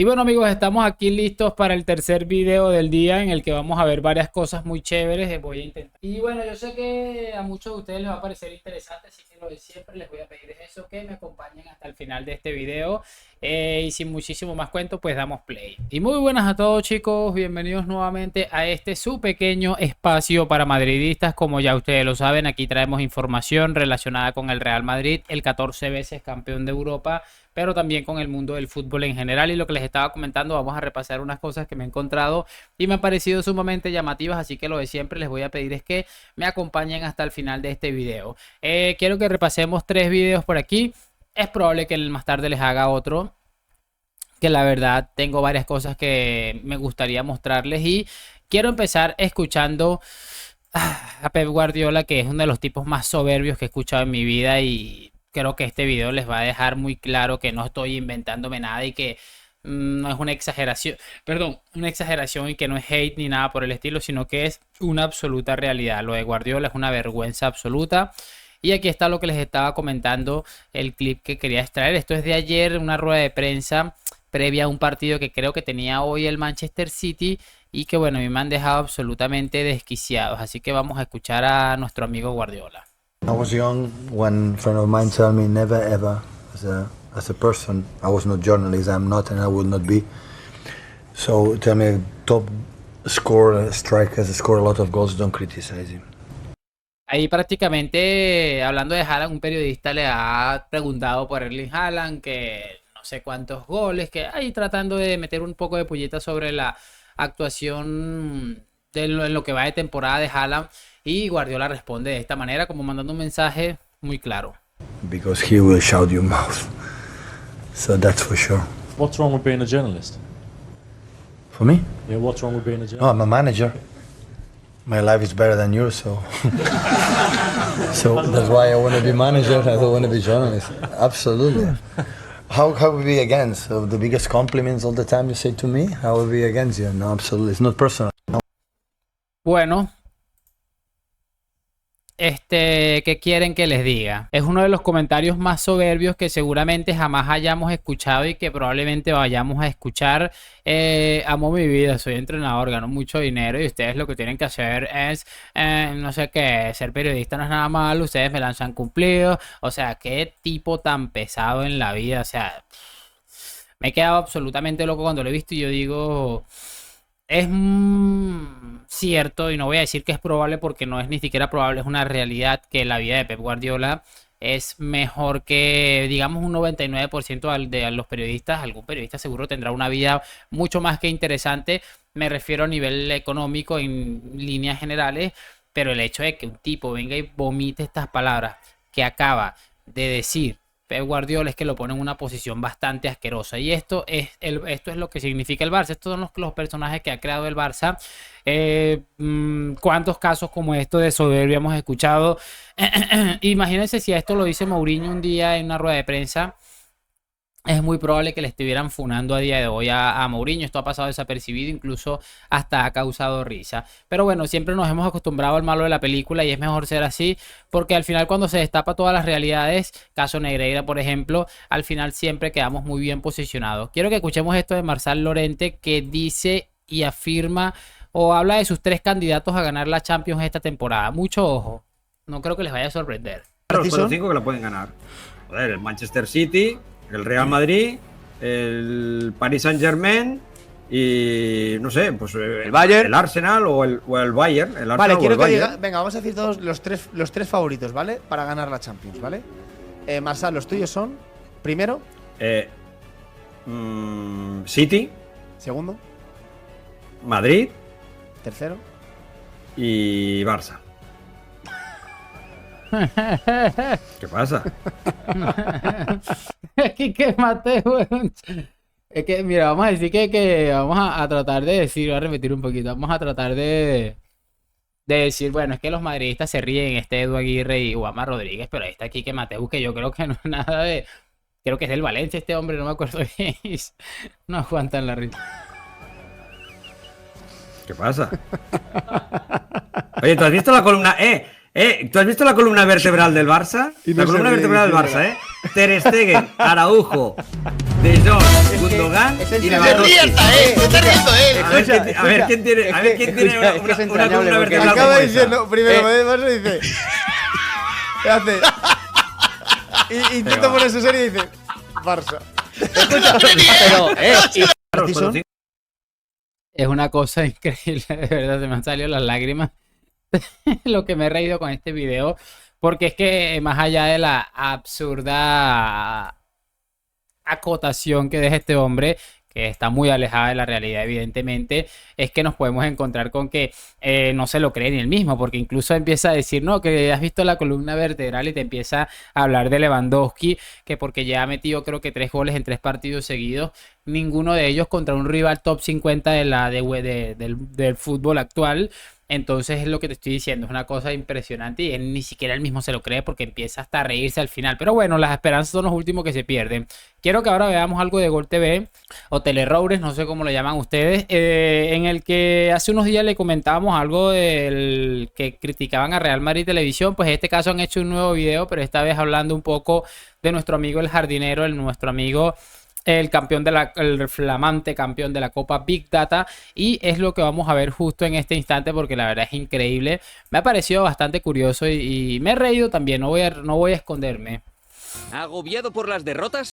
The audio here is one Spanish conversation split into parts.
Y bueno amigos, estamos aquí listos para el tercer video del día en el que vamos a ver varias cosas muy chéveres. Voy a intentar. Y bueno, yo sé que a muchos de ustedes les va a parecer interesante, así que lo de siempre les voy a pedir es eso, que me acompañen hasta el final de este video. Y sin muchísimo más cuento, pues damos play. Y muy buenas a todos chicos, bienvenidos nuevamente a este su pequeño espacio para madridistas. Como ya ustedes lo saben, aquí traemos información relacionada con el Real Madrid, el 14 veces campeón de Europa, pero también con el mundo del fútbol en general. Y lo que les estaba comentando, vamos a repasar unas cosas que me he encontrado y me han parecido sumamente llamativas, así que lo de siempre les voy a pedir es que me acompañen hasta el final de este video. Quiero que repasemos 3 videos por aquí. Es probable que más tarde les haga otro, que la verdad tengo varias cosas que me gustaría mostrarles. Y quiero empezar escuchando a Pep Guardiola, que es uno de los tipos más soberbios que he escuchado en mi vida, y creo que este video les va a dejar muy claro que no estoy inventándome nada y que no es una exageración, perdón, una exageración, y que no es hate ni nada por el estilo, sino que es una absoluta realidad. Lo de Guardiola es una vergüenza absoluta. Y aquí está lo que les estaba comentando, el clip que quería extraer. Esto es de ayer, una rueda de prensa previa a un partido que creo que tenía hoy el Manchester City, y que bueno, a mí me han dejado absolutamente desquiciados. Así que vamos a escuchar a nuestro amigo Guardiola. I was young when a friend of mine told me never ever, as a person, I was not journalist, I'm not and I will not be. So tell me, top scorer, strikers, score a lot of goals, don't criticize him. Ahí prácticamente, hablando de Haaland, un periodista le ha preguntado por Erling Haaland, que no sé cuántos goles, que ahí tratando de meter un poco de pulleta sobre la actuación en lo que va de temporada de Haaland. Y Guardiola responde de esta manera, como mandando un mensaje muy claro. Because he will shout your mouth. So that's for sure. What's wrong with being a journalist? For me? Yeah, what's wrong with being a journalist? No, I'm a manager. My life is better than yours, so so that's why I want to be manager. I don't want to be journalist. Absolutely. How would be against? So the biggest compliments all the time you say to me? How would be against you? No, absolutely. It's not personal. Bueno, ¿qué quieren que les diga? Es uno de los comentarios más soberbios que seguramente jamás hayamos escuchado y que probablemente vayamos a escuchar. Amo mi vida, soy entrenador, gano mucho dinero y ustedes lo que tienen que hacer es, no sé qué, ser periodista no es nada malo, ustedes me lanzan cumplidos. O sea, qué tipo tan pesado en la vida. O sea, me he quedado absolutamente loco cuando lo he visto y yo digo... Es cierto, y no voy a decir que es probable porque no es ni siquiera probable, es una realidad, que la vida de Pep Guardiola es mejor que, digamos, un 99% de los periodistas. Algún periodista seguro tendrá una vida mucho más que interesante, me refiero a nivel económico en líneas generales, pero el hecho de que un tipo venga y vomite estas palabras que acaba de decir Pep Guardiola es que lo pone en una posición bastante asquerosa. Y esto es lo que significa el Barça. Estos son los personajes que ha creado el Barça. ¿Cuántos casos como esto de soberbia hemos escuchado? Imagínense si esto lo dice Mourinho un día en una rueda de prensa. Es muy probable que le estuvieran funando a día de hoy a Mourinho. Esto ha pasado desapercibido, incluso hasta ha causado risa. Pero bueno, siempre nos hemos acostumbrado al malo de la película y es mejor ser así, porque al final cuando se destapa todas las realidades, caso Negreira por ejemplo, al final siempre quedamos muy bien posicionados. Quiero que escuchemos esto de Marçal Llorente, que dice y afirma o habla de sus 3 candidatos a ganar la Champions esta temporada. Mucho ojo, no creo que les vaya a sorprender. Los 5 que la pueden ganar. Joder, el Manchester City, el Real Madrid, el Paris Saint-Germain y no sé, pues el Bayern, el Arsenal o el Bayern. El Arsenal vale, quiero que Bayern. diga, venga, vamos a decir todos los tres favoritos, ¿vale? Para ganar la Champions, ¿vale? Marçal, los tuyos son, primero, City, segundo, Madrid tercero y Barça. ¿Qué pasa? Es que maté, weón. Es que, mira, vamos a decir que vamos a tratar de decir, voy a repetir un poquito, vamos a tratar de decir, bueno, es que los madridistas se ríen, Edu Aguirre y Guama Rodríguez, pero ahí está Quique Mateu, que yo creo que no es nada de... Creo que es del Valencia este hombre, no me acuerdo bien. No aguantan la risa. ¿Qué pasa? Oye, ¿tú has visto la columna? ¿Tú has visto la columna vertebral del Barça? La columna vertebral del Barça, Ter Stegen, Araujo, De Jong, Gundogan es el y señor. Lewandowski. Se está riendo él. A ver quién tiene, Es a ver que, quién tiene escucha, es que es una entrañable columna porque vertebral Acaba como esa. diciendo, primero me paso y dice. ¿Qué hace? Y intenta ponerse serio y dice. Barça. Escucha, pero, Claro, ¿Así con los son? Es una cosa increíble, de verdad, se me han salido las lágrimas. Lo que me he reído con este video, porque es que más allá de la absurda acotación que deja este hombre, que está muy alejada de la realidad, evidentemente, es que nos podemos encontrar con que no se lo cree ni él mismo, porque incluso empieza a decir, no, que has visto la columna vertebral y te empieza a hablar de Lewandowski, que porque ya ha metido creo que 3 goles en 3 partidos seguidos, ninguno de ellos contra un rival top 50 del fútbol actual. Entonces es lo que te estoy diciendo, es una cosa impresionante y él ni siquiera él mismo se lo cree porque empieza hasta a reírse al final. Pero bueno, las esperanzas son los últimos que se pierden. Quiero que ahora veamos algo de Gol TV o Teleroures, no sé cómo lo llaman ustedes, en el que hace unos días le comentábamos algo del que criticaban a Real Madrid Televisión. Pues en este caso han hecho un nuevo video, pero esta vez hablando un poco de nuestro amigo el jardinero, nuestro amigo el campeón el flamante campeón de la Copa Big Data, y es lo que vamos a ver justo en este instante porque la verdad es increíble. Me ha parecido bastante curioso y me he reído también, no voy a esconderme. ¿Agobiado por las derrotas?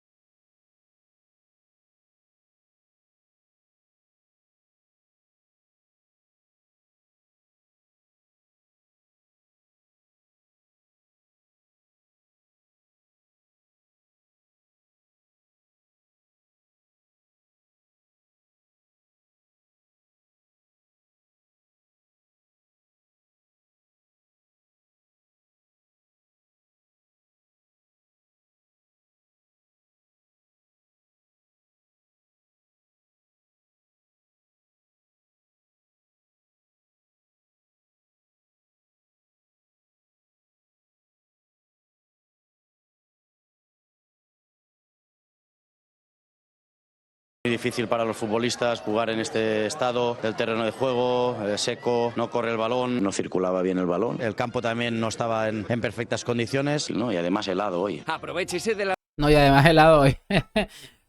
Muy difícil para los futbolistas jugar en este estado, el terreno de juego seco, no corre el balón, no circulaba bien el balón, el campo también no estaba en perfectas condiciones, ¿no? Y además helado hoy. Aprovechese de la No, y además helado hoy.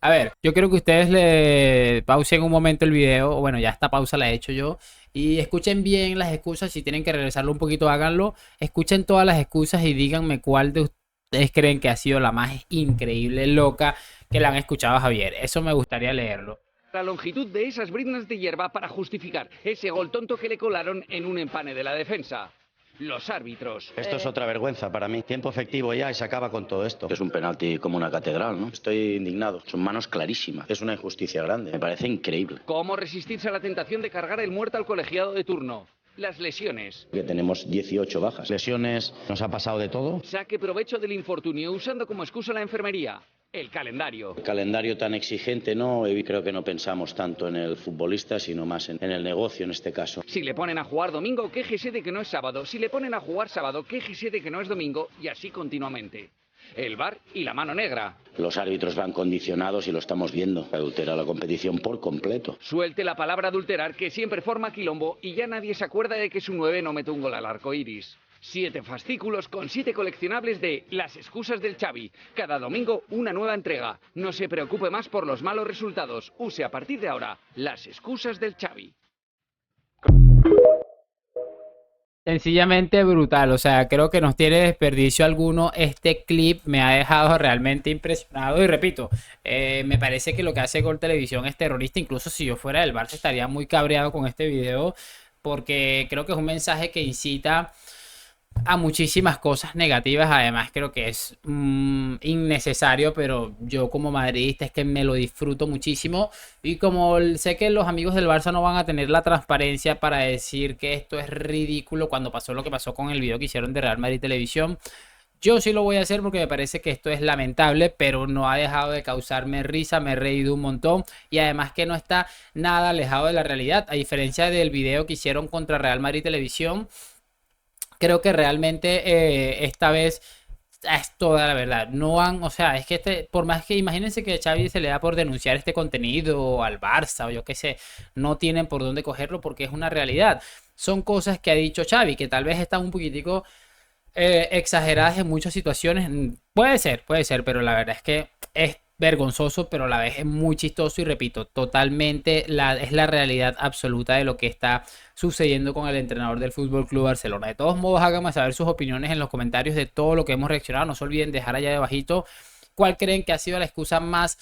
A ver, yo quiero que ustedes le pausen un momento el video. Bueno, ya esta pausa la he hecho yo. Y escuchen bien las excusas. Si tienen que regresarlo un poquito, háganlo. Escuchen todas las excusas y díganme cuál de ustedes creen que ha sido la más increíble, loca, que la han escuchado a Javier. Eso me gustaría leerlo. longitud de esas briznas de hierba para justificar ese gol tonto que le colaron en un empane de la defensa. Los árbitros. Esto es otra vergüenza para mí. Tiempo efectivo ya y se acaba con todo esto. Es un penalti como una catedral, ¿no? Estoy indignado. Son manos clarísimas. Es una injusticia grande. Me parece increíble. ¿Cómo resistirse a la tentación de cargar el muerto al colegiado de turno? Las lesiones. Que tenemos 18 bajas. Lesiones, nos ha pasado de todo. Saque provecho del infortunio usando como excusa la enfermería. El calendario. El calendario tan exigente, no, y creo que no pensamos tanto en el futbolista, sino más en el negocio en este caso. Si le ponen a jugar domingo, quéjese de que no es sábado. Si le ponen a jugar sábado, quéjese de que no es domingo. Y así continuamente. El VAR y la mano negra. Los árbitros van condicionados y lo estamos viendo. Adultera la competición por completo. Suelte la palabra adulterar, que siempre forma quilombo y ya nadie se acuerda de que su 9 no mete un gol al arco iris. 7 fascículos con 7 coleccionables de Las excusas del Xavi. Cada domingo una nueva entrega. No se preocupe más por los malos resultados. Use a partir de ahora Las excusas del Xavi. Sencillamente brutal, o sea, creo que no tiene desperdicio alguno. Este clip me ha dejado realmente impresionado y repito, me parece que lo que hace Gol Televisión es terrorista. Incluso si yo fuera del Barça estaría muy cabreado con este video porque creo que es un mensaje que incita a muchísimas cosas negativas. Además creo que es innecesario, pero yo como madridista es que me lo disfruto muchísimo y como sé que los amigos del Barça no van a tener la transparencia para decir que esto es ridículo cuando pasó lo que pasó con el video que hicieron de Real Madrid Televisión, yo sí lo voy a hacer porque me parece que esto es lamentable, pero no ha dejado de causarme risa, me he reído un montón y además que no está nada alejado de la realidad, a diferencia del video que hicieron contra Real Madrid Televisión. Creo que realmente esta vez es toda la verdad. No han, o sea, es que por más que imagínense que Xavi se le da por denunciar este contenido al Barça o yo qué sé, no tienen por dónde cogerlo porque es una realidad. Son cosas que ha dicho Xavi que tal vez están un poquitico exageradas en muchas situaciones. Puede ser, pero la verdad es que es vergonzoso, pero a la vez es muy chistoso y repito, totalmente es la realidad absoluta de lo que está sucediendo con el entrenador del Fútbol Club Barcelona. De todos modos, háganme saber sus opiniones en los comentarios de todo lo que hemos reaccionado. No se olviden dejar allá debajito cuál creen que ha sido la excusa más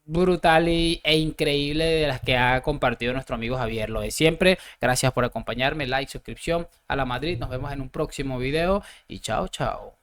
brutal e increíble de las que ha compartido nuestro amigo Javier. Lo de siempre, gracias por acompañarme, like, suscripción a la Madrid. Nos vemos en un próximo video y chao, chao.